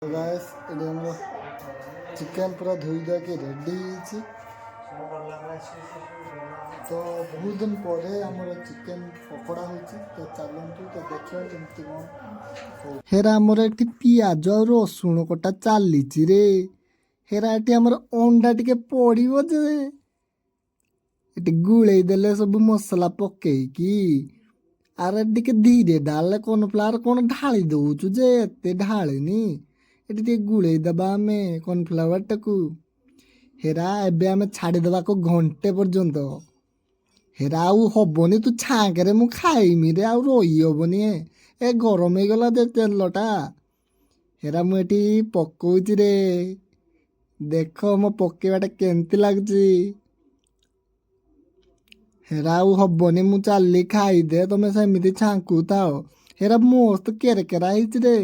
Guys ये हमरो chicken पूरा धोई दा के रेडी है। तो बहुत दिन पर आमर चिकन पकोड़ा होती तो चलतु तो देखिए केमती कौन हेरा आमर ये पिज और रसुण कटा चली रे। हेरा ये आमर अंडा टे पड़ो जे ये गुड़े देले सब मसला पकईकी आरे टे धीरे ढाले कॉर्नफ्लावर कौन ढाली दौचु जे एते ढालेनी एटी टे गुड़े दबा आम कॉर्नफ्लावर टाकू हेरा एबे आम छाड़ीदबा को घंटे पर्यंत हेरा आउ हबनी तू छाँके मु खाइमी रे आउ रही हबनी ए गरम हो गला दे तेलटा हेरा मुझे पकौची रे देख मो पकेबाटा केमती लगुच हेरा आउ हबनी मु चली खाईदे तुम सेमती छाँकु था हेरा मस्त केरकेरा रे।